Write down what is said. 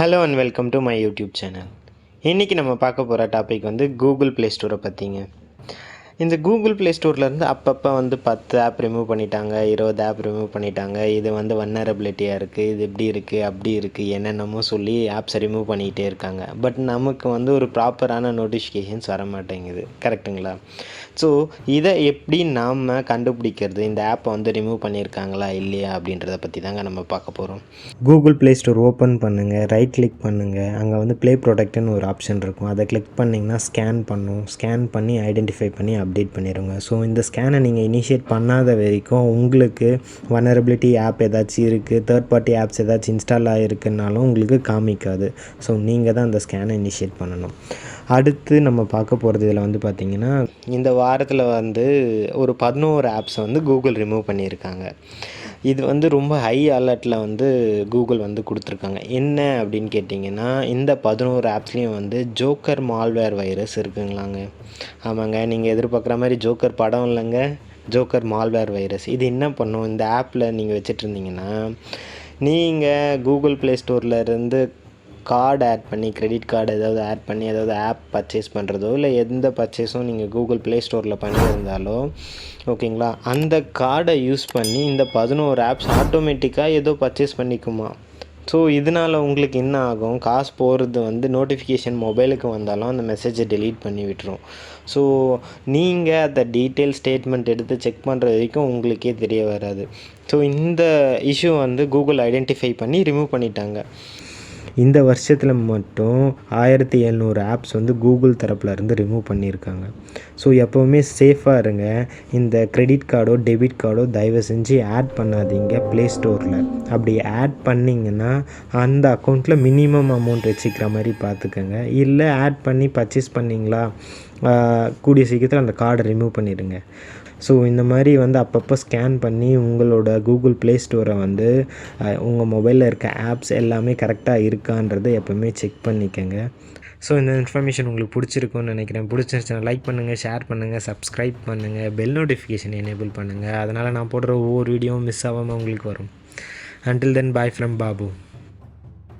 Hello and welcome to my YouTube channel. இன்றைக்கி நம்ம பார்க்க போகிற டாபிக் வந்து கூகுள் ப்ளே ஸ்டோரை பற்றிங்க. இந்த கூகுள் ப்ளே ஸ்டோர்லேருந்து அப்பப்போ 10 ஆப் ரிமூவ் பண்ணிட்டாங்க, 20 ஆப் ரிமூவ் பண்ணிட்டாங்க. இது வல்னரபிலிட்டியாக இருக்குது, இது இப்படி இருக்குது, அப்படி இருக்குது, என்னென்னமோ சொல்லி ஆப்ஸை ரிமூவ் பண்ணிக்கிட்டே இருக்காங்க. பட் நமக்கு ஒரு ப்ராப்பரான நோட்டிஃபிகேஷன்ஸ் வர மாட்டேங்குது, கரெக்டுங்களா? ஸோ இதை எப்படி நாம் கண்டுபிடிக்கிறது, இந்த ஆப்பை ரிமூவ் பண்ணியிருக்காங்களா இல்லையா அப்படின்றத பற்றி தாங்க நம்ம பார்க்க போகிறோம். கூகுள் ப்ளே ஸ்டோர் ஓப்பன் பண்ணுங்கள், ரைட் கிளிக் பண்ணுங்கள். அங்கே ப்ளே ப்ரொடக்ட்னு ஒரு ஆப்ஷன் இருக்கும். அதை கிளிக் பண்ணிங்கன்னா ஸ்கேன் பண்ணும். ஸ்கேன் பண்ணி ஐடென்டிஃபை பண்ணி அப்டேட் பண்ணிடுங்க. ஸோ இந்த ஸ்கேனை நீங்கள் இனிஷியேட் பண்ணாத வரைக்கும் உங்களுக்கு வல்னரபிலிட்டி ஆப் ஏதாச்சும் இருக்குது, தேர்ட் பார்ட்டி ஆப்ஸ் ஏதாச்சும் இன்ஸ்டால் ஆகிருக்குனாலும் உங்களுக்கு காமிக்காது. ஸோ நீங்கள் தான் அந்த ஸ்கேனை இனிஷியேட் பண்ணணும். அடுத்து நம்ம பார்க்க போகிறது இதில் பார்த்திங்கன்னா, இந்த வாரத்தில் ஒரு 11 ஆப்ஸை கூகுள் ரிமூவ் பண்ணியிருக்காங்க. இது ரொம்ப ஹை அலர்ட்டில் கூகுள் கொடுத்துருக்காங்க. என்ன அப்படின்னு கேட்டிங்கன்னா, இந்த 11 ஆப்ஸ்லேயும் ஜோக்கர் மால்வேர் வைரஸ் இருக்குங்களாங்க. ஆமாங்க, நீங்கள் எதிர்பார்க்குற மாதிரி ஜோக்கர் படம் இல்லைங்க, ஜோக்கர் மால்வேர் வைரஸ். இது என்ன பண்ணும், இந்த ஆப்பில் நீங்கள் வச்சிட்ருந்தீங்கன்னா, நீங்கள் கூகுள் ப்ளே ஸ்டோர்லேருந்து கார்டு ஆட் பண்ணி, கிரெடிட் கார்டு ஏதாவது ஆட் பண்ணி ஏதாவது ஆப் பர்ச்சேஸ் பண்ணுறதோ இல்லை எந்த பர்ச்சேஸும் நீங்கள் கூகுள் ப்ளே ஸ்டோரில் பண்ணியிருந்தாலோ ஓகேங்களா, அந்த கார்டை யூஸ் பண்ணி இந்த 11 ஆப்ஸ் ஆட்டோமேட்டிக்காக ஏதோ பர்ச்சேஸ் பண்ணிக்குமா. ஸோ இதனால் உங்களுக்கு என்ன ஆகும், காசு போகிறது நோட்டிஃபிகேஷன் மொபைலுக்கு வந்தாலும் அந்த மெசேஜை டெலீட் பண்ணி விட்டுரும். ஸோ நீங்கள் அந்த டீட்டெயில் ஸ்டேட்மெண்ட் எடுத்து செக் பண்ணுற வரைக்கும் உங்களுக்கே தெரிய வராது. ஸோ இந்த இஷ்யூ கூகுள் ஐடென்டிஃபை பண்ணி ரிமூவ் பண்ணிட்டாங்க. இந்த வருஷத்தில் மட்டும் 1700 ஆப்ஸ் கூகுள் தரப்புலேருந்து ரிமூவ் பண்ணியிருக்காங்க. ஸோ எப்போவுமே சேஃபாக இருங்க. இந்த கிரெடிட் கார்டோ டெபிட் கார்டோ தயவு செஞ்சு ஆட் பண்ணாதீங்க ப்ளே ஸ்டோரில். அப்படி ஆட் பண்ணிங்கன்னா அந்த அக்கௌண்ட்டில் மினிமம் அமௌண்ட் வச்சுக்கிற மாதிரி பார்த்துக்கோங்க. இல்லை ஆட் பண்ணி பர்ச்சேஸ் பண்ணிங்களா, கூடிய சீக்கிரத்தில் அந்த கார்டை ரிமூவ் பண்ணிடுங்க. ஸோ இந்த மாதிரி அப்பப்போ ஸ்கேன் பண்ணி உங்களோட கூகுள் ப்ளே ஸ்டோரை உங்கள் மொபைலில் இருக்க ஆப்ஸ் எல்லாமே கரெக்டாக இருக்கான்றதை எப்போவுமே செக் பண்ணிக்கோங்க. ஸோ இந்த இன்ஃபர்மேஷன் உங்களுக்கு பிடிச்சிருக்குன்னு நினைக்கிறேன். பிடிச்சிருச்சுன்னா லைக் பண்ணுங்கள், ஷேர் பண்ணுங்கள், சப்ஸ்கிரைப் பண்ணுங்கள், பெல் நோட்டிஃபிகேஷன் எனேபிள் பண்ணுங்கள். அதனால் நான் போடுற ஒவ்வொரு வீடியோவும் மிஸ் ஆகாமல் உங்களுக்கு வரும். Until then, bye from Babu.